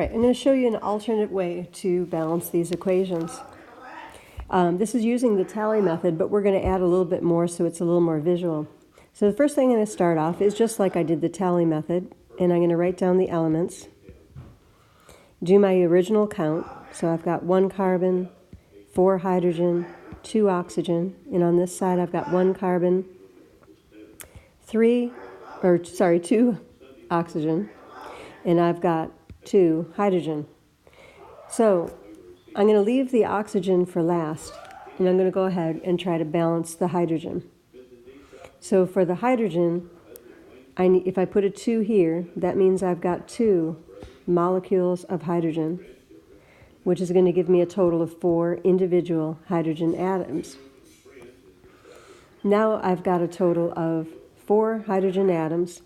right, I'm going to show you an alternate way to balance these equations. This is using the tally method, but we're going to add a little bit more so it's a little more visual. So the first thing I'm going to start off is just like I did the tally method, and I'm going to write down the elements, do my original count. So I've got 1 carbon, 4 hydrogen, 2 oxygen, and on this side I've got 1 carbon, 2 oxygen, and I've got 2 hydrogen. So I'm going to leave the oxygen for last, and I'm going to go ahead and try to balance the hydrogen. So for the hydrogen, if I put a 2 here, that means I've got 2 molecules of hydrogen, which is going to give me a total of 4 individual hydrogen atoms. Now I've got a total of 4 hydrogen atoms,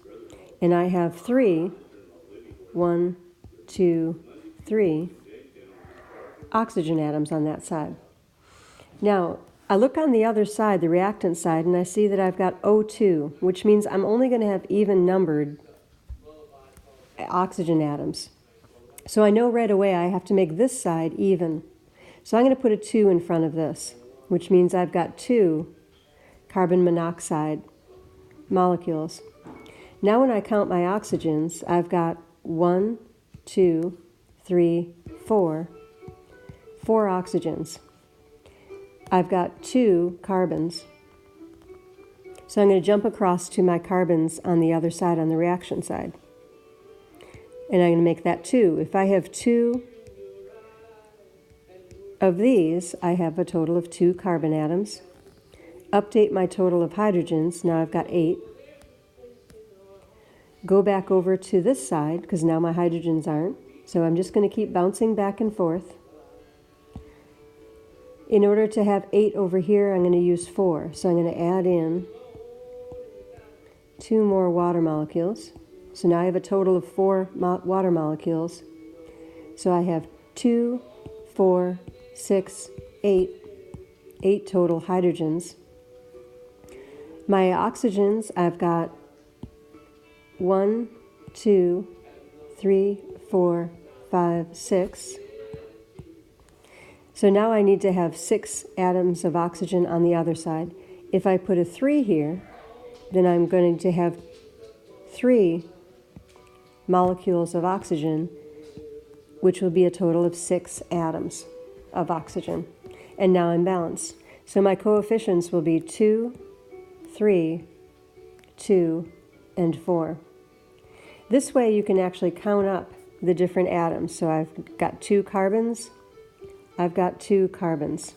and I have 3, 1, 2, 3 oxygen atoms on that side. Now, I look on the other side, the reactant side, and I see that I've got O2, which means I'm only going to have even-numbered oxygen atoms. So I know right away I have to make this side even. So I'm going to put a 2 in front of this, which means I've got 2 carbon monoxide molecules. Now when I count my oxygens, I've got 1, 2, 3, 4 oxygens. I've got 2 carbons. So I'm going to jump across to my carbons on the other side, on the reaction side. And I'm going to make that 2. If I have 2 of these, I have a total of 2 carbon atoms. Update my total of hydrogens. Now I've got 8. Go back over to this side, because now my hydrogens aren't. So I'm just going to keep bouncing back and forth. In order to have 8 over here, I'm going to use 4. So I'm going to add in 2 more water molecules. So now I have a total of 4 water molecules. So I have 2, 4, 6, 8 total hydrogens. My oxygens, I've got 1, 2, 3, 4, 5, 6. So now I need to have 6 atoms of oxygen on the other side. If I put a 3 here, then I'm going to have 3 molecules of oxygen, which will be a total of 6 atoms of oxygen. And now I'm balanced. So my coefficients will be 2, 3, 2, and 4. This way you can actually count up the different atoms. So I've got 2 carbons. I've got 2 carbons.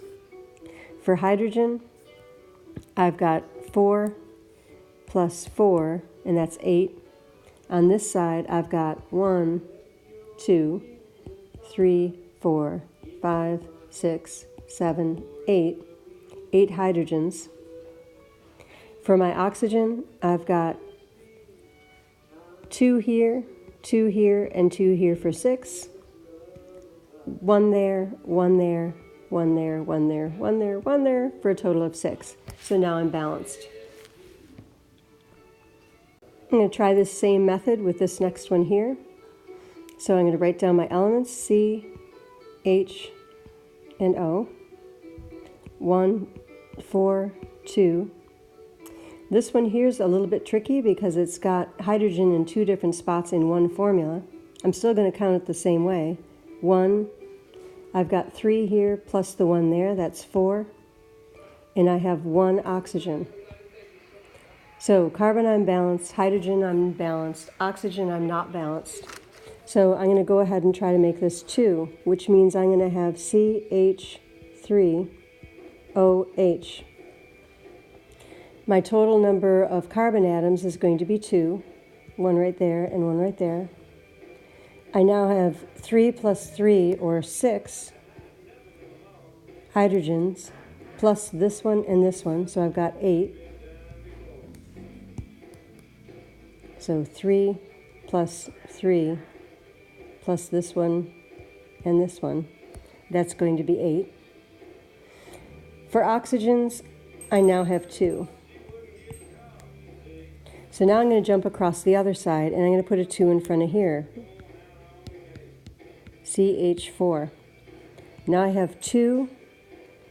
For hydrogen, I've got 4 plus 4, and that's 8. On this side, I've got 1, 2, 3, 4, 5, 6, 7, 8. 8 hydrogens. For my oxygen, I've got 2 here, 2 here, and 2 here for 6. 1 there, 1 there, 1 there, 1 there, 1 there, 1 there, for a total of 6. So now I'm balanced. I'm going to try this same method with this next one here. So I'm going to write down my elements, C, H, and O. 1, 4, 2. This one here is a little bit tricky because it's got hydrogen in 2 different spots in one formula. I'm still going to count it the same way. 1, I've got 3 here plus the 1 there, that's 4. And I have 1 oxygen. So carbon I'm balanced, hydrogen I'm balanced, oxygen I'm not balanced. So I'm going to go ahead and try to make this 2, which means I'm going to have CH3OH. My total number of carbon atoms is going to be 2, 1 right there and 1 right there. I now have 3 plus 3, or 6, hydrogens, plus this one and this one, so I've got 8. So 3 plus 3 plus this one and this one, that's going to be 8. For oxygens, I now have 2. So now I'm going to jump across the other side, and I'm going to put a 2 in front of here. CH4. Now I have 2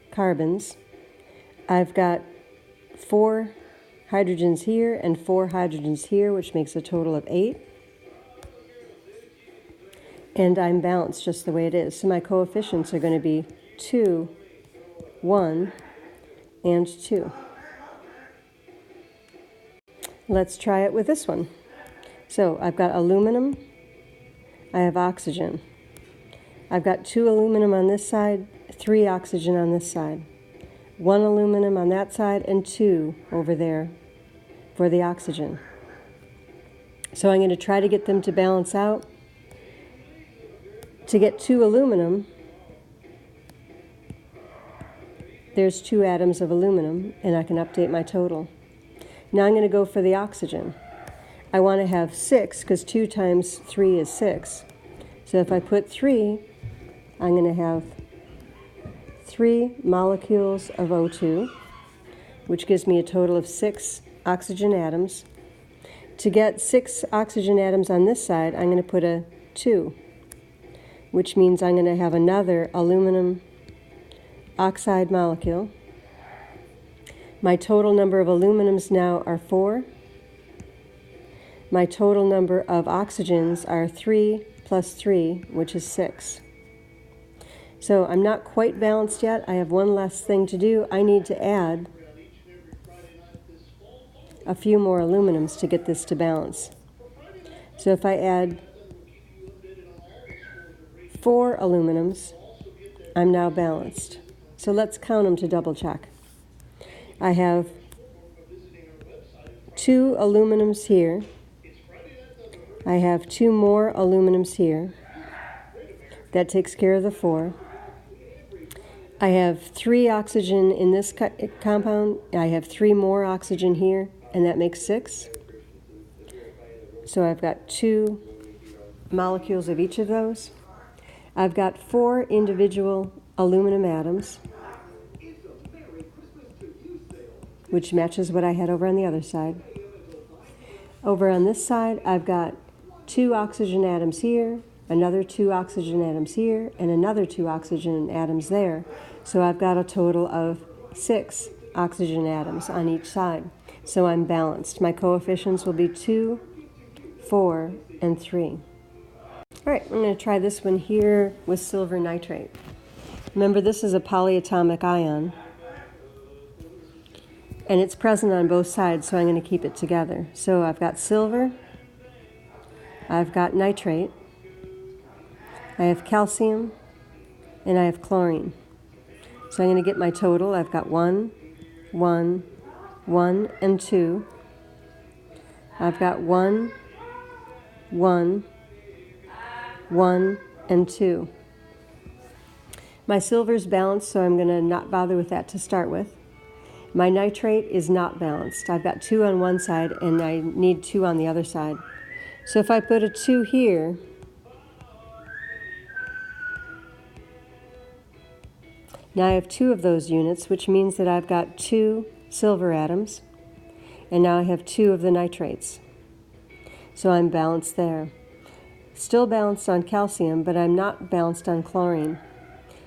carbons. I've got 4 hydrogens here and 4 hydrogens here, which makes a total of 8. And I'm balanced just the way it is. So my coefficients are going to be 2, 1, and 2. Let's try it with this one. So I've got aluminum, I have oxygen. I've got 2 aluminum on this side, 3 oxygen on this side. 1 aluminum on that side and 2 over there for the oxygen. So I'm going to try to get them to balance out. To get 2 aluminum, there's 2 atoms of aluminum, and I can update my total. Now I'm going to go for the oxygen. I want to have 6 because 2 times 3 is 6. So if I put 3, I'm going to have 3 molecules of O2, which gives me a total of 6 oxygen atoms. To get 6 oxygen atoms on this side, I'm going to put a 2, which means I'm going to have another aluminum oxide molecule. My total number of aluminums now are 4. My total number of oxygens are 3 plus 3, which is 6. So I'm not quite balanced yet. I have one last thing to do. I need to add a few more aluminums to get this to balance. So if I add 4 aluminums, I'm now balanced. So let's count them to double check. I have 2 aluminums here. I have 2 more aluminums here. That takes care of the 4. I have 3 oxygen in this compound. I have 3 more oxygen here, and that makes 6. So I've got 2 molecules of each of those. I've got 4 individual aluminum atoms, which matches what I had over on the other side. Over on this side, I've got 2 oxygen atoms here, another 2 oxygen atoms here, and another 2 oxygen atoms there. So I've got a total of 6 oxygen atoms on each side. So I'm balanced. My coefficients will be 2, 4, and 3. All right, I'm going to try this one here with silver nitrate. Remember, this is a polyatomic ion, and it's present on both sides, so I'm going to keep it together. So I've got silver, I've got nitrate, I have calcium, and I have chlorine. So I'm going to get my total. I've got 1, 1, 1, and 2. I've got 1, 1, 1, and 2. My silver's balanced, so I'm going to not bother with that to start with. My nitrate is not balanced. I've got 2 on one side, and I need 2 on the other side. So if I put a 2 here, now I have 2 of those units, which means that I've got 2 silver atoms, and now I have 2 of the nitrates. So I'm balanced there. Still balanced on calcium, but I'm not balanced on chlorine.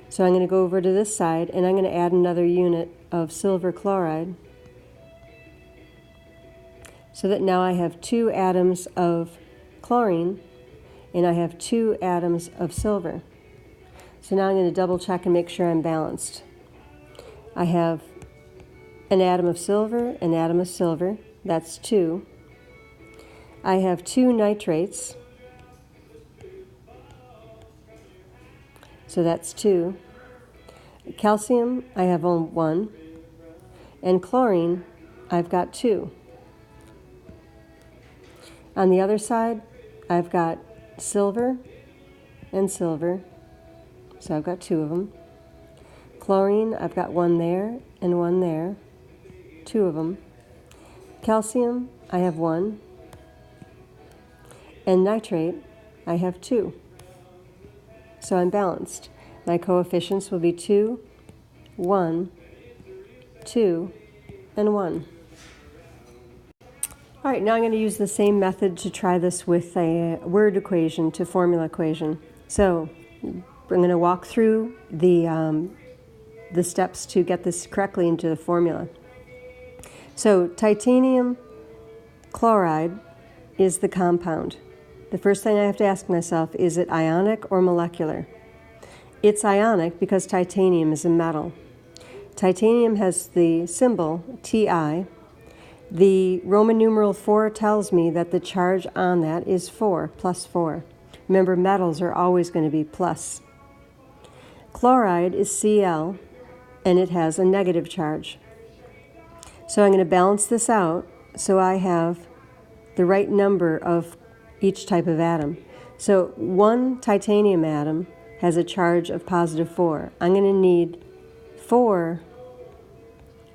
So I'm going to go over to this side, and I'm going to add another unit of silver chloride, so that now I have 2 atoms of chlorine, and I have 2 atoms of silver. So now I'm going to double check and make sure I'm balanced. I have an atom of silver, an atom of silver, that's 2. I have 2 nitrates, so that's 2. Calcium, I have only 1. And chlorine, I've got 2. On the other side, I've got silver and silver, so I've got 2 of them. Chlorine, I've got 1 there and 1 there, 2 of them. Calcium, I have 1. And nitrate, I have 2. So I'm balanced. My coefficients will be 2, 1, 2, and 1. All right, now I'm going to use the same method to try this with a word equation to formula equation. So I'm going to walk through the steps to get this correctly into the formula. So titanium chloride is the compound. The first thing I have to ask myself, is it ionic or molecular? It's ionic because titanium is a metal. Titanium has the symbol Ti. The Roman numeral 4 tells me that the charge on that is 4, plus 4. Remember, metals are always going to be plus. Chloride is Cl, and it has a negative charge. So I'm going to balance this out so I have the right number of each type of atom. So one titanium atom has a charge of positive 4. I'm going to need 4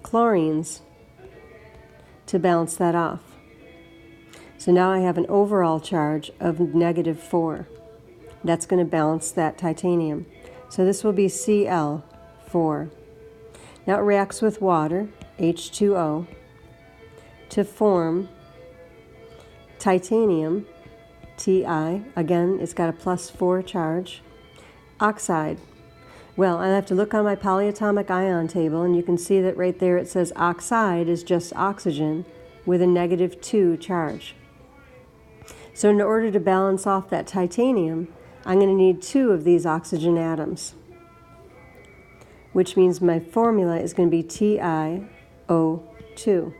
chlorines to balance that off. So now I have an overall charge of negative 4. That's going to balance that titanium. So this will be Cl4. Now it reacts with water, H2O, to form titanium, Ti. Again, it's got a plus 4 charge. Oxide. Well, I have to look on my polyatomic ion table, and you can see that right there it says oxide is just oxygen with a negative 2 charge. So in order to balance off that titanium, I'm going to need 2 of these oxygen atoms, which means my formula is going to be TiO2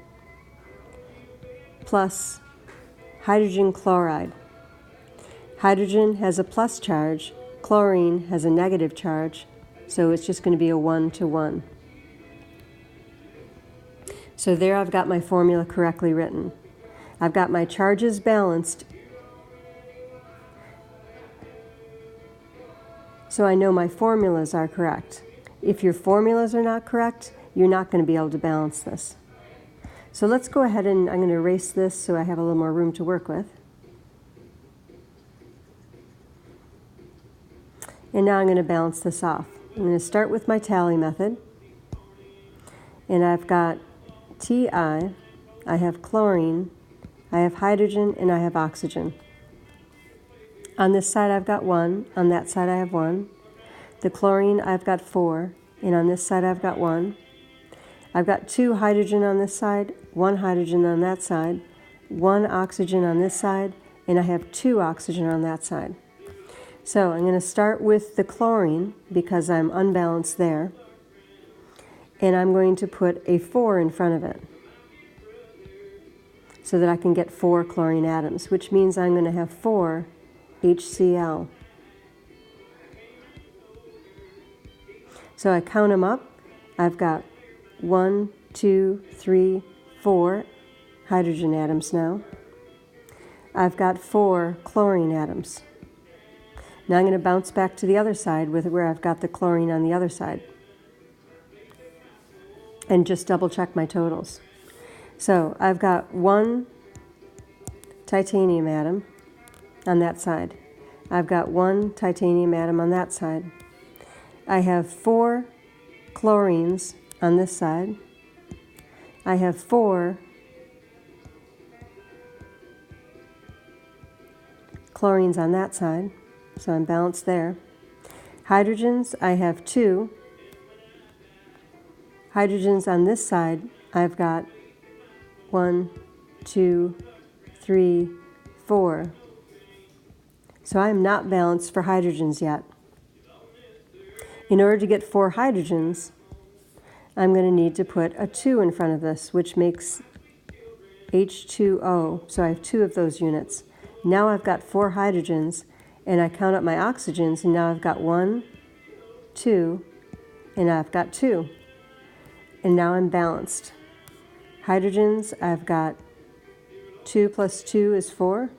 plus hydrogen chloride. Hydrogen has a plus charge, chlorine has a negative charge, so it's just going to be a 1-to-1. So there I've got my formula correctly written. I've got my charges balanced, so I know my formulas are correct. If your formulas are not correct, you're not going to be able to balance this. So let's go ahead and I'm going to erase this so I have a little more room to work with. And now I'm going to balance this off. I'm going to start with my tally method. And I've got Ti, I have chlorine, I have hydrogen, and I have oxygen. On this side I've got 1, on that side I have 1. The chlorine I've got 4, and on this side I've got 1. I've got 2 hydrogen on this side, 1 hydrogen on that side, 1 oxygen on this side, and I have 2 oxygen on that side. So I'm going to start with the chlorine because I'm unbalanced there, and I'm going to put a 4 in front of it so that I can get 4 chlorine atoms, which means I'm going to have 4 HCl. So I count them up. I've got 1, 2, 3, 4 hydrogen atoms now. I've got 4 chlorine atoms. Now I'm going to bounce back to the other side with where I've got the chlorine on the other side and just double check my totals. So I've got 1 titanium atom on that side. I've got 1 titanium atom on that side. I have 4 chlorines on this side. I have 4 chlorines on that side, so I'm balanced there. Hydrogens, I have 2. Hydrogens on this side, I've got 1, 2, 3, 4. So I'm not balanced for hydrogens yet. In order to get 4 hydrogens, I'm going to need to put a 2 in front of this, which makes H2O. So I have 2 of those units. Now I've got 4 hydrogens, and I count up my oxygens, and now I've got 1, 2, and I've got 2. And now I'm balanced. Hydrogens, I've got 2 plus 2 is 4.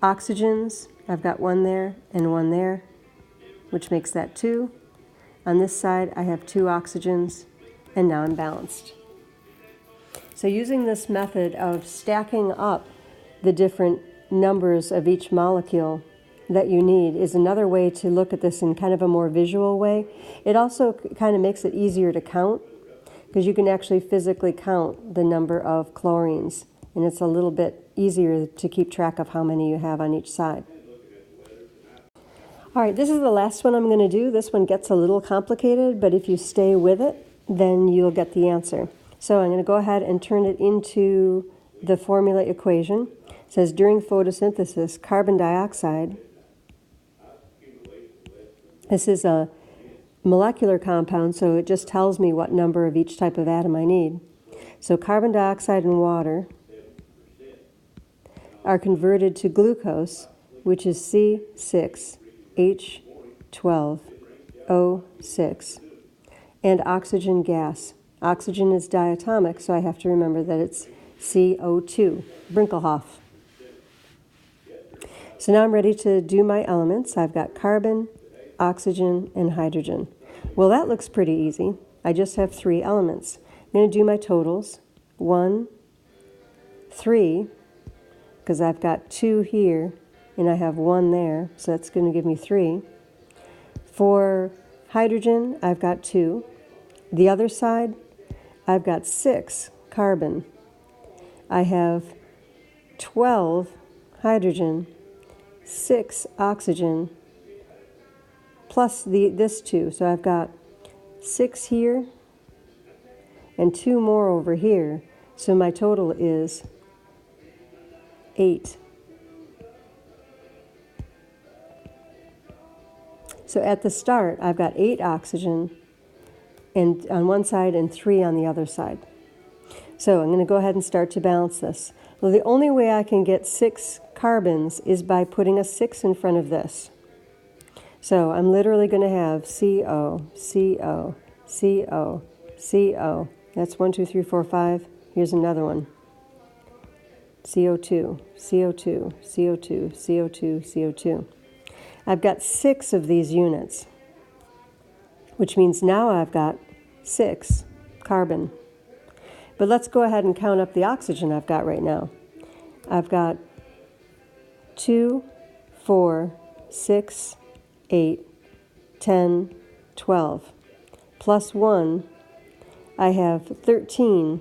Oxygens, I've got 1 there and 1 there, which makes that 2. On this side, I have 2 oxygens, and now I'm balanced. So using this method of stacking up the different numbers of each molecule that you need is another way to look at this in kind of a more visual way. It also kind of makes it easier to count because you can actually physically count the number of chlorines, and it's a little bit easier to keep track of how many you have on each side. All right, this is the last one I'm going to do. This one gets a little complicated, but if you stay with it, then you'll get the answer. So I'm going to go ahead and turn it into the formula equation. It says during photosynthesis, carbon dioxide, this is a molecular compound, so it just tells me what number of each type of atom I need. So carbon dioxide and water are converted to glucose, which is C6H12O6, and oxygen gas. Oxygen is diatomic, so I have to remember that it's CO2, Brinkelhoff. So now I'm ready to do my elements. I've got carbon, oxygen, and hydrogen. Well, that looks pretty easy. I just have 3 elements. I'm going to do my totals. 1, 3, because I've got 2 here, and I have 1 there, so that's going to give me 3. For hydrogen, I've got 2. The other side, I've got 6 carbon. I have 12 hydrogen, 6 oxygen, plus this 2. So I've got 6 here and 2 more over here. So my total is 8. So at the start, I've got 8 oxygen and on one side and 3 on the other side. So I'm going to go ahead and start to balance this. Well, the only way I can get 6 carbons is by putting a 6 in front of this. So I'm literally going to have CO, CO, CO, CO. That's 1, 2, 3, 4, 5. Here's another one. CO2, CO2, CO2, CO2, CO2. I've got 6 of these units, which means now I've got 6 carbon. But let's go ahead and count up the oxygen I've got right now. I've got 2, 4, 6, 8, 10, 12. Plus 1, I have 13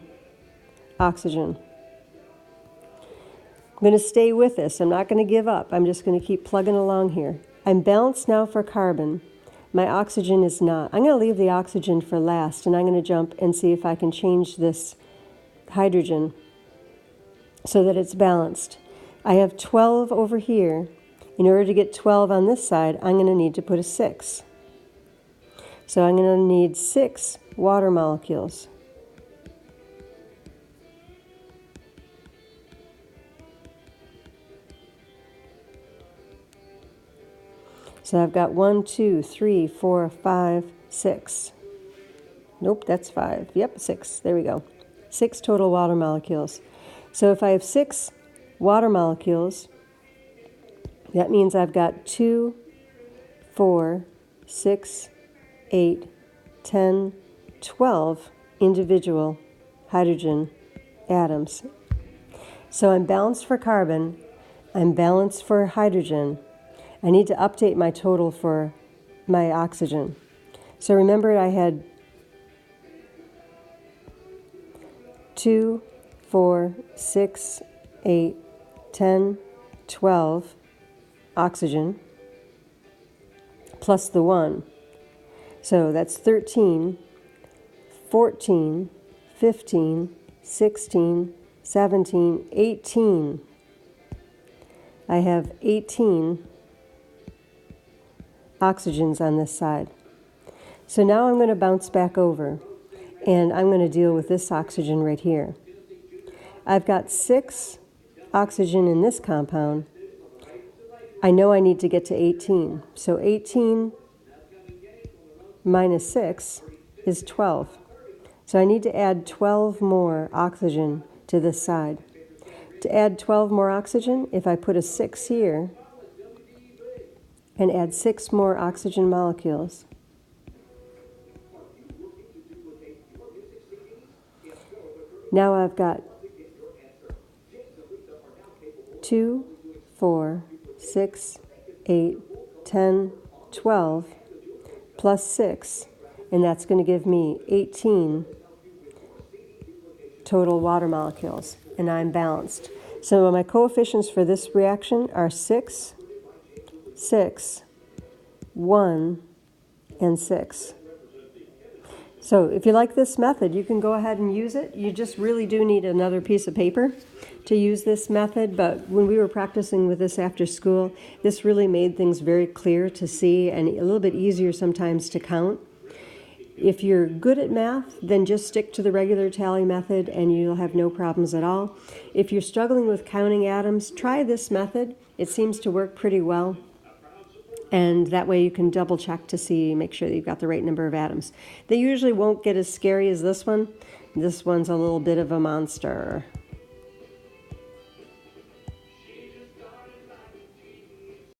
oxygen. I'm going to stay with this. I'm not going to give up. I'm just going to keep plugging along here. I'm balanced now for carbon. My oxygen is not. I'm going to leave the oxygen for last, and I'm going to jump and see if I can change this hydrogen so that it's balanced. I have 12 over here. In order to get 12 on this side, I'm going to need to put a 6. So I'm going to need 6 water molecules. So I've got 1, 2, 3, 4, 5, 6. Nope, that's 5. Yep, 6. There we go. 6 total water molecules. So if I have 6 water molecules, that means I've got 2, 4, 6, 8, 10, 12 individual hydrogen atoms. So I'm balanced for carbon. I'm balanced for hydrogen. I need to update my total for my oxygen. So remember I had 2, 4, 6, 8, 10, 12 oxygen plus the 1. So that's 13, 14, 15, 16, 17, 18. I have 18 oxygens on this side. So now I'm going to bounce back over, and I'm going to deal with this oxygen right here. I've got 6 oxygen in this compound. I know I need to get to 18. So 18 minus 6 is 12. So I need to add 12 more oxygen to this side. To add 12 more oxygen, if I put a 6 here and add 6 more oxygen molecules, now I've got 2, 4, 6, 8, 10, 12, plus 6, and that's going to give me 18 total water molecules, and I'm balanced. So my coefficients for this reaction are 6, 6, 1, and 6. So if you like this method, you can go ahead and use it. You just really do need another piece of paper to use this method, but when we were practicing with this after school, this really made things very clear to see and a little bit easier sometimes to count. If you're good at math, then just stick to the regular tally method and you'll have no problems at all. If you're struggling with counting atoms, try this method. It seems to work pretty well. And that way you can double check to see, make sure that you've got the right number of atoms. They usually won't get as scary as this one. This one's a little bit of a monster.